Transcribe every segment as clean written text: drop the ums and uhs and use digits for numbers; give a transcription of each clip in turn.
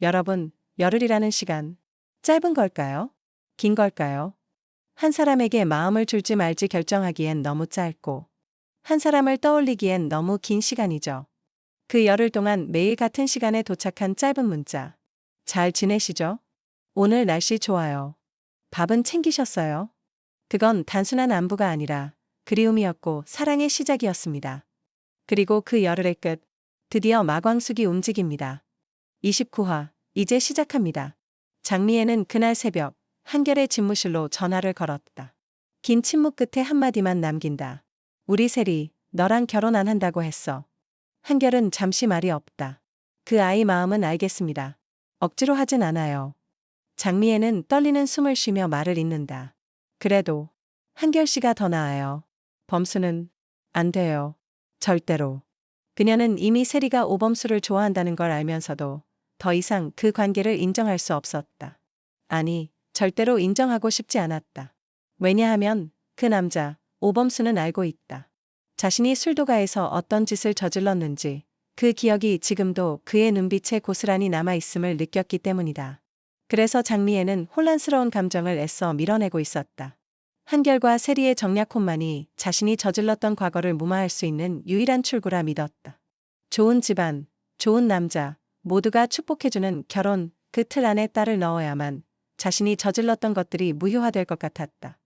여러분, 열흘이라는 시간. 짧은 걸까요? 긴 걸까요? 한 사람에게 마음을 줄지 말지 결정하기엔 너무 짧고, 한 사람을 떠올리기엔 너무 긴 시간이죠. 그 열흘 동안 매일 같은 시간에 도착한 짧은 문자. 잘 지내시죠? 오늘 날씨 좋아요. 밥은 챙기셨어요? 그건 단순한 안부가 아니라 그리움이었고 사랑의 시작이었습니다. 그리고 그 열흘의 끝. 드디어 마광숙이 움직입니다. 29화, 이제 시작합니다. 장미애는 그날 새벽, 한결의 집무실로 전화를 걸었다. 긴 침묵 끝에 한마디만 남긴다. 우리 세리, 너랑 결혼 안 한다고 했어. 한결은 잠시 말이 없다. 그 아이 마음은 알겠습니다. 억지로 하진 않아요. 장미애는 떨리는 숨을 쉬며 말을 잇는다. 그래도 한결 씨가 더 나아요. 범수는 안 돼요. 절대로. 그녀는 이미 세리가 오범수를 좋아한다는 걸 알면서도 더 이상 그 관계를 인정할 수 없었다. 아니, 절대로 인정하고 싶지 않았다. 왜냐하면 그 남자, 오범수는 알고 있다. 자신이 술도가에서 어떤 짓을 저질렀는지 그 기억이 지금도 그의 눈빛에 고스란히 남아있음을 느꼈기 때문이다. 그래서 장미애는 혼란스러운 감정을 애써 밀어내고 있었다. 한결과 세리의 정략혼만이 자신이 저질렀던 과거를 무마할 수 있는 유일한 출구라 믿었다. 좋은 집안, 좋은 남자, 모두가 축복해주는 결혼, 그 틀 안에 딸을 넣어야만 자신이 저질렀던 것들이 무효화될 것 같았다.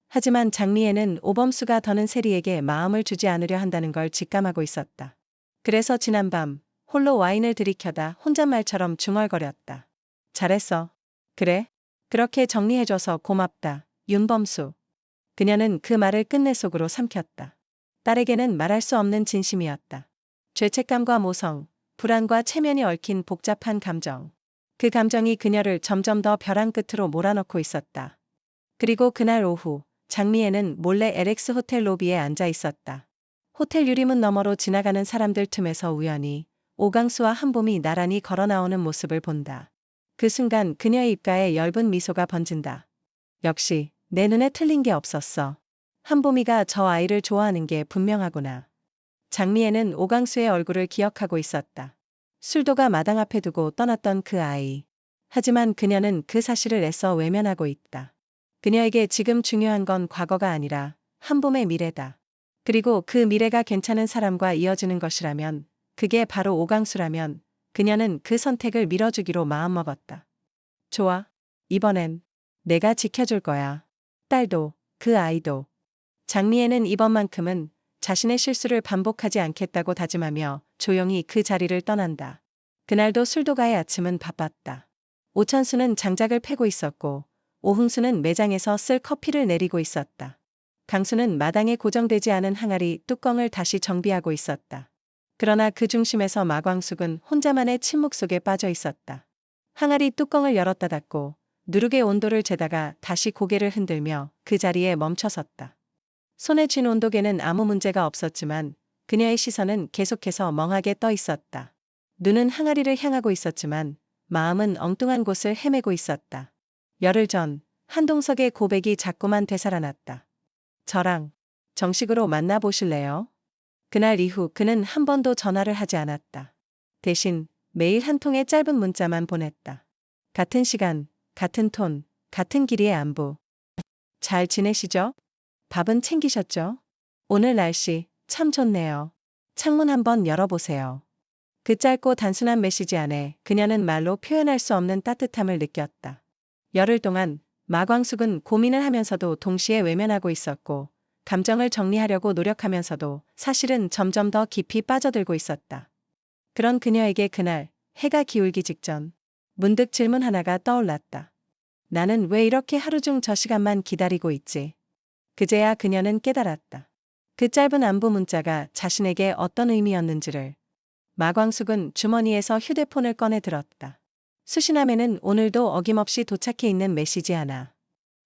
하지만 장미애는 오범수가 더는 세리에게 마음을 주지 않으려 한다는 걸 직감하고 있었다. 그래서 지난밤 홀로 와인을 들이켜다 혼잣말처럼 중얼거렸다. 잘했어. 그래? 그렇게 정리해줘서 고맙다. 윤범수. 그녀는 그 말을 끝내 속으로 삼켰다. 딸에게는 말할 수 없는 진심이었다. 죄책감과 모성, 불안과 체면이 얽힌 복잡한 감정. 그 감정이 그녀를 점점 더 벼랑 끝으로 몰아넣고 있었다. 그리고 그날 오후, 장미애는 몰래 LX 호텔 로비에 앉아 있었다. 호텔 유리문 너머로 지나가는 사람들 틈에서 우연히 오강수와 한봄이 나란히 걸어 나오는 모습을 본다. 그 순간 그녀의 입가에 엷은 미소가 번진다. 역시 내 눈에 틀린 게 없었어. 한봄이가 저 아이를 좋아하는 게 분명하구나. 장미애는 오강수의 얼굴을 기억하고 있었다. 술도가 마당 앞에 두고 떠났던 그 아이. 하지만 그녀는 그 사실을 애써 외면하고 있다. 그녀에게 지금 중요한 건 과거가 아니라 한봄의 미래다. 그리고 그 미래가 괜찮은 사람과 이어지는 것이라면, 그게 바로 오강수라면 그녀는 그 선택을 밀어주기로 마음먹었다. 좋아. 이번엔 내가 지켜줄 거야. 딸도, 그 아이도. 장미애는 이번만큼은 자신의 실수를 반복하지 않겠다고 다짐하며 조용히 그 자리를 떠난다. 그날도 술도가의 아침은 바빴다. 오천수는 장작을 패고 있었고, 오흥수는 매장에서 쓸 커피를 내리고 있었다. 강수는 마당에 고정되지 않은 항아리 뚜껑을 다시 정비하고 있었다. 그러나 그 중심에서 마광숙은 혼자만의 침묵 속에 빠져 있었다. 항아리 뚜껑을 열었다 닫고 누룩의 온도를 재다가 다시 고개를 흔들며 그 자리에 멈춰섰다. 손에 쥔 온도계는 아무 문제가 없었지만 그녀의 시선은 계속해서 멍하게 떠 있었다. 눈은 항아리를 향하고 있었지만 마음은 엉뚱한 곳을 헤매고 있었다. 열흘 전 한동석의 고백이 자꾸만 되살아났다. 저랑 정식으로 만나보실래요? 그날 이후 그는 한 번도 전화를 하지 않았다. 대신 매일 한 통의 짧은 문자만 보냈다. 같은 시간, 같은 톤, 같은 길이의 안부. 잘 지내시죠? 밥은 챙기셨죠? 오늘 날씨 참 좋네요. 창문 한번 열어보세요. 그 짧고 단순한 메시지 안에 그녀는 말로 표현할 수 없는 따뜻함을 느꼈다. 열흘 동안 마광숙은 고민을 하면서도 동시에 외면하고 있었고, 감정을 정리하려고 노력하면서도 사실은 점점 더 깊이 빠져들고 있었다. 그런 그녀에게 그날 해가 기울기 직전 문득 질문 하나가 떠올랐다. 나는 왜 이렇게 하루 중 저 시간만 기다리고 있지? 그제야 그녀는 깨달았다. 그 짧은 안부 문자가 자신에게 어떤 의미였는지를. 마광숙은 주머니에서 휴대폰을 꺼내 들었다. 수신함에는 오늘도 어김없이 도착해 있는 메시지 하나.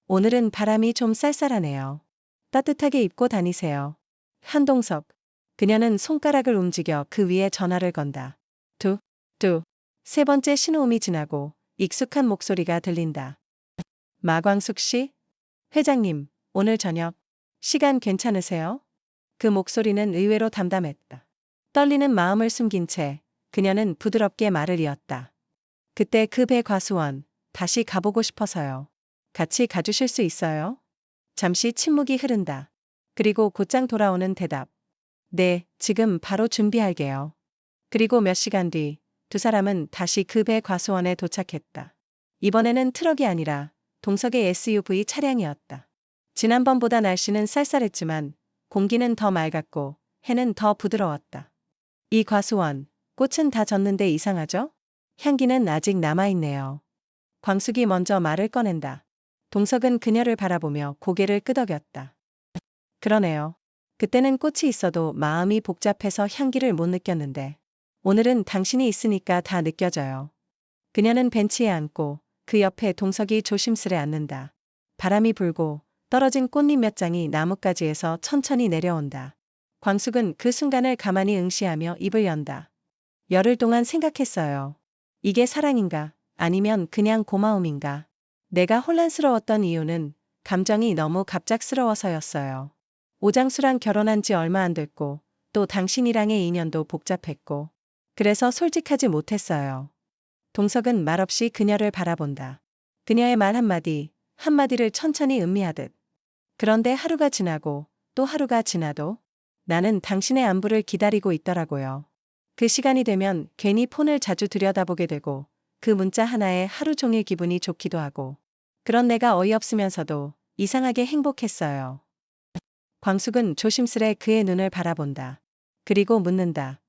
오늘은 바람이 좀 쌀쌀하네요. 따뜻하게 입고 다니세요. 한동석. 그녀는 손가락을 움직여 그 위에 전화를 건다. 세 번째 신호음이 지나고 익숙한 목소리가 들린다. 마광숙 씨? 회장님, 오늘 저녁 시간 괜찮으세요? 그 목소리는 의외로 담담했다. 떨리는 마음을 숨긴 채 그녀는 부드럽게 말을 이었다. 그때 그 배 과수원, 다시 가보고 싶어서요. 같이 가주실 수 있어요? 잠시 침묵이 흐른다. 그리고 곧장 돌아오는 대답. 네, 지금 바로 준비할게요. 그리고 몇 시간 뒤, 두 사람은 다시 그 배 과수원에 도착했다. 이번에는 트럭이 아니라 동석의 SUV 차량이었다. 지난번보다 날씨는 쌀쌀했지만 공기는 더 맑았고 해는 더 부드러웠다. 이 과수원, 꽃은 다 졌는데 이상하죠? 향기는 아직 남아있네요. 광숙이 먼저 말을 꺼낸다. 동석은 그녀를 바라보며 고개를 끄덕였다. 그러네요. 그때는 꽃이 있어도 마음이 복잡해서 향기를 못 느꼈는데 오늘은 당신이 있으니까 다 느껴져요. 그녀는 벤치에 앉고 그 옆에 동석이 조심스레 앉는다. 바람이 불고 떨어진 꽃잎 몇 장이 나뭇가지에서 천천히 내려온다. 광숙은 그 순간을 가만히 응시하며 입을 연다. 열흘 동안 생각했어요. 이게 사랑인가? 아니면 그냥 고마움인가? 내가 혼란스러웠던 이유는 감정이 너무 갑작스러워서였어요. 오장수랑 결혼한 지 얼마 안 됐고 또 당신이랑의 인연도 복잡했고 그래서 솔직하지 못했어요. 동석은 말없이 그녀를 바라본다. 그녀의 말 한마디, 한마디를 천천히 음미하듯. 그런데 하루가 지나고 또 하루가 지나도 나는 당신의 안부를 기다리고 있더라고요. 그 시간이 되면 괜히 폰을 자주 들여다보게 되고 그 문자 하나에 하루 종일 기분이 좋기도 하고 그런 내가 어이없으면서도 이상하게 행복했어요. 광숙은 조심스레 그의 눈을 바라본다. 그리고 묻는다.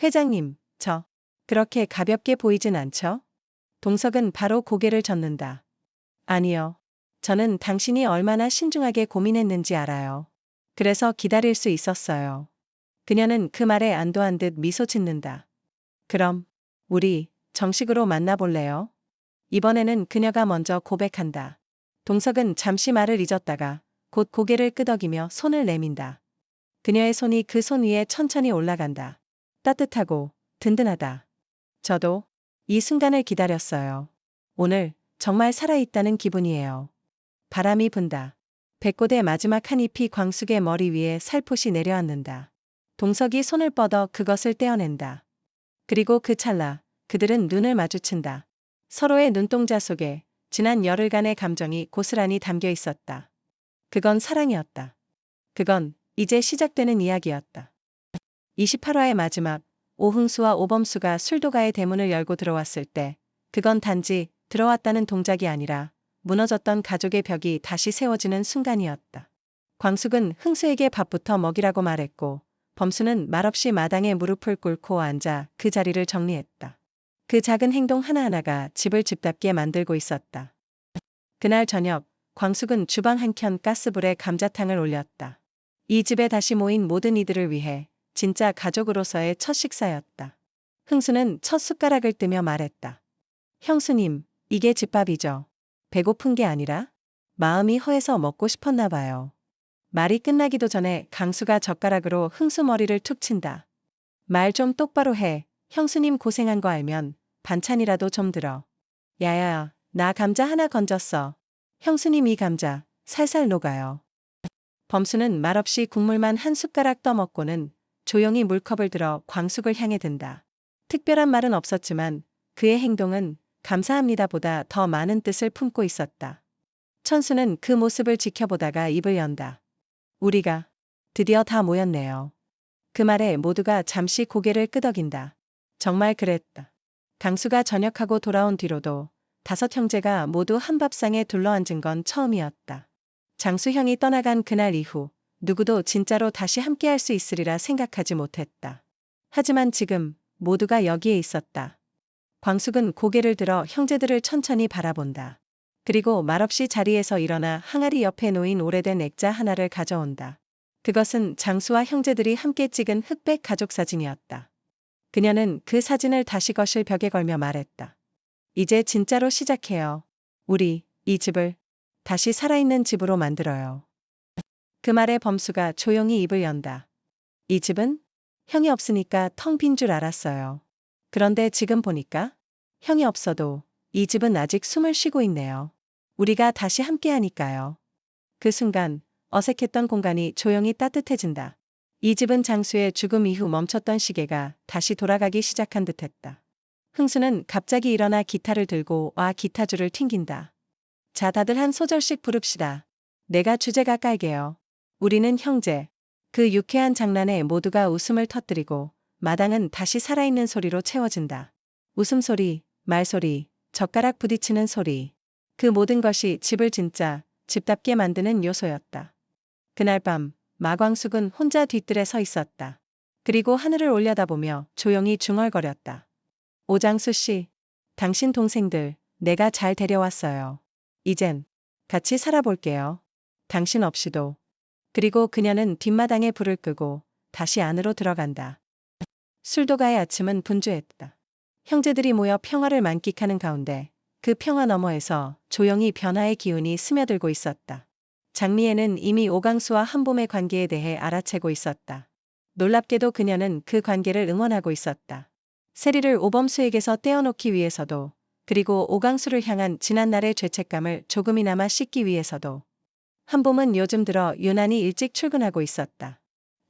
회장님, 저 그렇게 가볍게 보이진 않죠? 동석은 바로 고개를 젓는다. 아니요. 저는 당신이 얼마나 신중하게 고민했는지 알아요. 그래서 기다릴 수 있었어요. 그녀는 그 말에 안도한 듯 미소 짓는다. 그럼 우리 정식으로 만나볼래요? 이번에는 그녀가 먼저 고백한다. 동석은 잠시 말을 잊었다가 곧 고개를 끄덕이며 손을 내민다. 그녀의 손이 그 손 위에 천천히 올라간다. 따뜻하고 든든하다. 저도 이 순간을 기다렸어요. 오늘 정말 살아있다는 기분이에요. 바람이 분다. 백꽃의 마지막 한 잎이 광숙의 머리 위에 살포시 내려앉는다. 동석이 손을 뻗어 그것을 떼어낸다. 그리고 그 찰나 그들은 눈을 마주친다. 서로의 눈동자 속에 지난 열흘간의 감정이 고스란히 담겨 있었다. 그건 사랑이었다. 그건 이제 시작되는 이야기였다. 28화의 마지막, 오흥수와 오범수가 술도가의 대문을 열고 들어왔을 때 그건 단지 들어왔다는 동작이 아니라 무너졌던 가족의 벽이 다시 세워지는 순간이었다. 광숙은 흥수에게 밥부터 먹이라고 말했고 범수는 말없이 마당에 무릎을 꿇고 앉아 그 자리를 정리했다. 그 작은 행동 하나하나가 집을 집답게 만들고 있었다. 그날 저녁 광숙은 주방 한켠 가스불에 감자탕을 올렸다. 이 집에 다시 모인 모든 이들을 위해 진짜 가족으로서의 첫 식사였다. 흥수는 첫 숟가락을 뜨며 말했다. 형수님, 이게 집밥이죠. 배고픈 게 아니라 마음이 허해서 먹고 싶었나 봐요. 말이 끝나기도 전에 강수가 젓가락으로 흥수 머리를 툭 친다. 말 좀 똑바로 해. 형수님 고생한 거 알면 반찬이라도 좀 들어. 야야, 나 감자 하나 건졌어. 형수님 이 감자 살살 녹아요. 범수는 말없이 국물만 한 숟가락 떠먹고는 조용히 물컵을 들어 광숙을 향해 든다. 특별한 말은 없었지만 그의 행동은 감사합니다보다 더 많은 뜻을 품고 있었다. 천수는 그 모습을 지켜보다가 입을 연다. 우리가 드디어 다 모였네요. 그 말에 모두가 잠시 고개를 끄덕인다. 정말 그랬다. 강수가 전역하고 돌아온 뒤로도 5 형제가 모두 한 밥상에 둘러앉은 건 처음이었다. 장수 형이 떠나간 그날 이후 누구도 진짜로 다시 함께할 수 있으리라 생각하지 못했다. 하지만 지금 모두가 여기에 있었다. 광숙은 고개를 들어 형제들을 천천히 바라본다. 그리고 말없이 자리에서 일어나 항아리 옆에 놓인 오래된 액자 하나를 가져온다. 그것은 장수와 형제들이 함께 찍은 흑백 가족 사진이었다. 그녀는 그 사진을 다시 거실 벽에 걸며 말했다. 이제 진짜로 시작해요. 우리 이 집을 다시 살아있는 집으로 만들어요. 그 말에 범수가 조용히 입을 연다. 이 집은 형이 없으니까 텅 빈 줄 알았어요. 그런데 지금 보니까 형이 없어도 이 집은 아직 숨을 쉬고 있네요. 우리가 다시 함께하니까요. 그 순간 어색했던 공간이 조용히 따뜻해진다. 이 집은 장수의 죽음 이후 멈췄던 시계가 다시 돌아가기 시작한 듯했다. 흥수는 갑자기 일어나 기타를 들고 와 기타줄을 튕긴다. 자, 다들 한 소절씩 부릅시다. 내가 주제가 깔게요. 우리는 형제. 그 유쾌한 장난에 모두가 웃음을 터뜨리고 마당은 다시 살아있는 소리로 채워진다. 웃음소리, 말소리, 젓가락 부딪히는 소리. 그 모든 것이 집을 진짜 집답게 만드는 요소였다. 그날 밤 마광숙은 혼자 뒤뜰에 서 있었다. 그리고 하늘을 올려다보며 조용히 중얼거렸다. 오장수 씨, 당신 동생들 내가 잘 데려왔어요. 이젠 같이 살아볼게요. 당신 없이도. 그리고 그녀는 뒷마당에 불을 끄고 다시 안으로 들어간다. 술도가의 아침은 분주했다. 형제들이 모여 평화를 만끽하는 가운데 그 평화 너머에서 조용히 변화의 기운이 스며들고 있었다. 장미애는 이미 오강수와 한봄의 관계에 대해 알아채고 있었다. 놀랍게도 그녀는 그 관계를 응원하고 있었다. 세리를 오범수에게서 떼어놓기 위해서도, 그리고 오강수를 향한 지난날의 죄책감을 조금이나마 씻기 위해서도. 한봄은 요즘 들어 유난히 일찍 출근하고 있었다.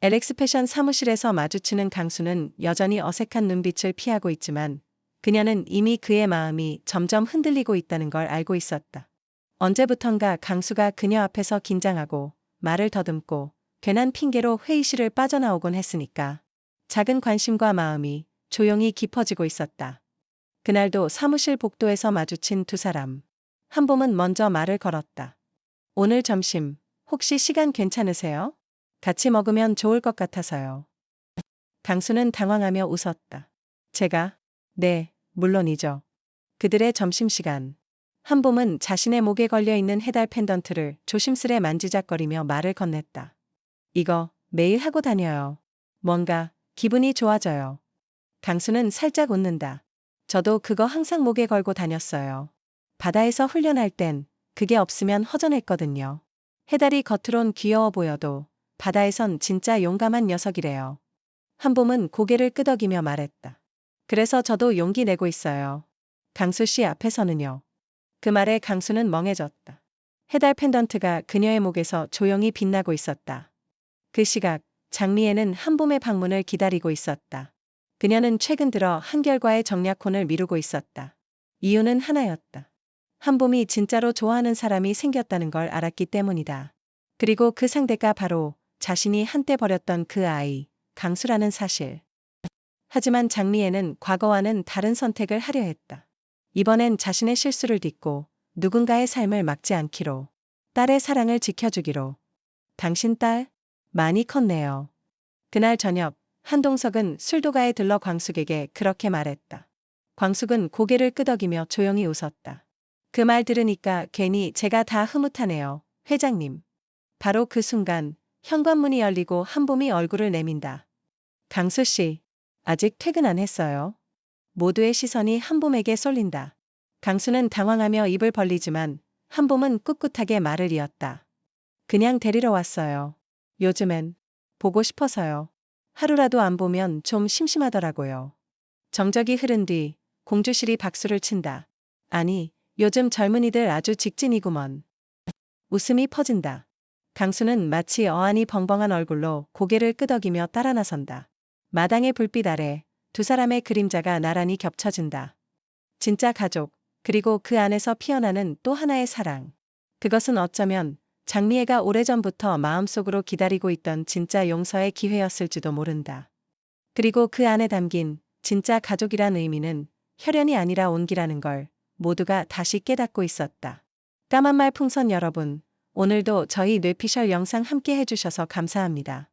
LX 패션 사무실에서 마주치는 강수는 여전히 어색한 눈빛을 피하고 있지만 그녀는 이미 그의 마음이 점점 흔들리고 있다는 걸 알고 있었다. 언제부턴가 강수가 그녀 앞에서 긴장하고 말을 더듬고 괜한 핑계로 회의실을 빠져나오곤 했으니까 작은 관심과 마음이 조용히 깊어지고 있었다. 그날도 사무실 복도에서 마주친 두 사람. 한봄은 먼저 말을 걸었다. 오늘 점심 혹시 시간 괜찮으세요? 같이 먹으면 좋을 것 같아서요. 강수는 당황하며 웃었다. 제가? 네, 물론이죠. 그들의 점심시간. 한봄은 자신의 목에 걸려있는 해달 펜던트를 조심스레 만지작거리며 말을 건넸다. 이거 매일 하고 다녀요. 뭔가 기분이 좋아져요. 강수는 살짝 웃는다. 저도 그거 항상 목에 걸고 다녔어요. 바다에서 훈련할 땐 그게 없으면 허전했거든요. 해달이 겉으론 귀여워 보여도 바다에선 진짜 용감한 녀석이래요. 한봄은 고개를 끄덕이며 말했다. 그래서 저도 용기 내고 있어요. 강수 씨 앞에서는요. 그 말에 강수는 멍해졌다. 해달 펜던트가 그녀의 목에서 조용히 빛나고 있었다. 그 시각 장미애는 한봄의 방문을 기다리고 있었다. 그녀는 최근 들어 한결과의 정략혼을 미루고 있었다. 이유는 하나였다. 한봄이 진짜로 좋아하는 사람이 생겼다는 걸 알았기 때문이다. 그리고 그 상대가 바로 자신이 한때 버렸던 그 아이, 강수라는 사실. 하지만 장미애는 과거와는 다른 선택을 하려 했다. 이번엔 자신의 실수를 딛고 누군가의 삶을 막지 않기로, 딸의 사랑을 지켜주기로. 당신 딸? 많이 컸네요. 그날 저녁 한동석은 술도가에 들러 광숙에게 그렇게 말했다. 광숙은 고개를 끄덕이며 조용히 웃었다. 그 말 들으니까 괜히 제가 다 흐뭇하네요, 회장님. 바로 그 순간 현관문이 열리고 한봄이 얼굴을 내민다. 강수씨, 아직 퇴근 안 했어요? 모두의 시선이 한봄에게 쏠린다. 강수는 당황하며 입을 벌리지만 한봄은 꿋꿋하게 말을 이었다. 그냥 데리러 왔어요. 요즘엔 보고 싶어서요. 하루라도 안 보면 좀 심심하더라고요. 정적이 흐른 뒤 공주실이 박수를 친다. 아니, 요즘 젊은이들 아주 직진이구먼. 웃음이 퍼진다. 강수는 마치 어안이 벙벙한 얼굴로 고개를 끄덕이며 따라 나선다. 마당의 불빛 아래 두 사람의 그림자가 나란히 겹쳐진다. 진짜 가족, 그리고 그 안에서 피어나는 또 하나의 사랑. 그것은 어쩌면 장미애가 오래전부터 마음속으로 기다리고 있던 진짜 용서의 기회였을지도 모른다. 그리고 그 안에 담긴 진짜 가족이란 의미는 혈연이 아니라 온기라는 걸 모두가 다시 깨닫고 있었다. 까만말 풍선 여러분, 오늘도 저희 뇌피셜 영상 함께 해주셔서 감사합니다.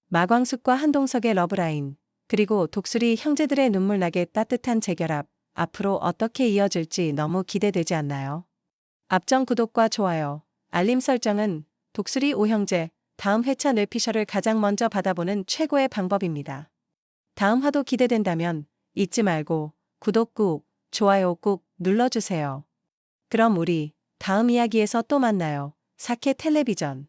마광숙과 한동석의 러브라인, 그리고 독수리 형제들의 눈물나게 따뜻한 재결합, 앞으로 어떻게 이어질지 너무 기대되지 않나요? 앞전 구독과 좋아요, 알림 설정은 독수리 오형제 다음 회차 뇌피셜을 가장 먼저 받아보는 최고의 방법입니다. 다음 화도 기대된다면 잊지 말고 구독 꾹, 좋아요 꾹 눌러주세요. 그럼 우리 다음 이야기에서 또 만나요. 사케 텔레비전.